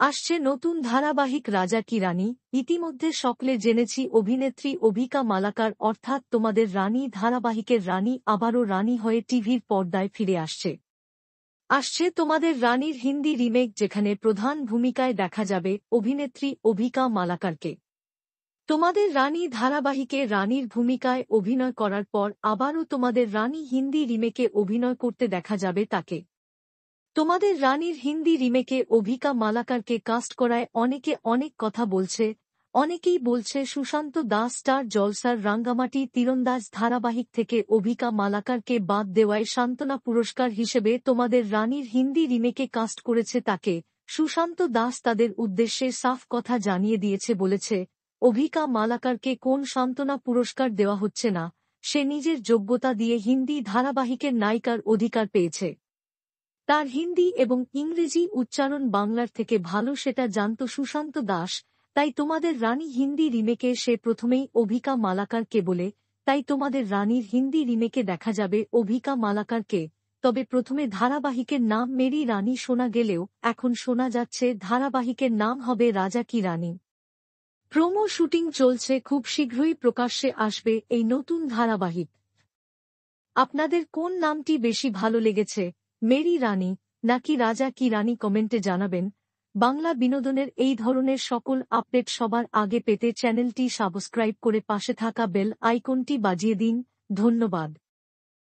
আসছে নতুন ধারাবাহিক রাজা কি রানী। ইতিমধ্যে সকলে জেনেছি অভিনেত্রী অভিকা মালাকার অর্থাৎ তোমাদের রানী ধারাবাহিকের রানী আবারও রানী হয়ে টিভির পর্দায় ফিরে আসছে তোমাদের রানীর হিন্দি রিমেক, যেখানে প্রধান ভূমিকায় দেখা যাবে অভিনেত্রী অভিকা মালাকারকে। তোমাদের রানী ধারাবাহিকে রানীর ভূমিকায় অভিনয় করার পর আবারও তোমাদের রানী হিন্দি রিমেকে অভিনয় করতে দেখা যাবে তাকে। তোমাদের রানীর হিন্দি রিমেকে অভিকা মালাকারকে কাস্ট করায় অনেকে অনেক কথা বলছে। অনেকেই বলছে সুশান্ত দাস স্টার জলসার রাঙ্গামাটি তীরন্দাজ ধারাবাহিক থেকে অভিকা মালাকারকে বাদ দেওয়ায় সান্ত্বনা পুরস্কার হিসেবে তোমাদের রানীর হিন্দি রিমেকে কাস্ট করেছে তাকে। সুশান্ত দাস তাদের উদ্দেশ্যে সাফ কথা জানিয়ে দিয়েছে, বলেছে অভিকা মালাকারকে কোন সান্ত্বনা পুরস্কার দেওয়া হচ্ছে না, সে নিজের যোগ্যতা দিয়ে হিন্দি ধারাবাহিকের নায়িকার অধিকার পেয়েছে। তার হিন্দি এবং ইংরেজি উচ্চারণ বাংলার থেকে ভালো সেটা জানত সুশান্ত দাস, তাই তোমাদের রানী হিন্দি রিমেকে সে প্রথমেই অভিকা মালাকারকে বলে। তাই তোমাদের রানীর হিন্দি রিমেকে দেখা যাবে অভিকা মালাকারকে। তবে প্রথমে ধারাবাহিকের নাম মেরি রানী শোনা গেলেও এখন শোনা যাচ্ছে ধারাবাহিকের নাম হবে রাজা কি রানী। প্রোমো শুটিং চলছে, খুব শীঘ্রই প্রকাশ্যে আসবে এই নতুন ধারাবাহিক। আপনাদের কোন নামটি বেশি ভালো লেগেছে, মেরি রানী নাকি রাজা কি রানী? কমেন্টে জানাবেন। বাংলা বিনোদনের এই ধরনের সকল আপডেট সবার আগে পেতে চ্যানেলটি সাবস্ক্রাইব করে পাশে থাকা বেল আইকনটি বাজিয়ে দিন। ধন্যবাদ।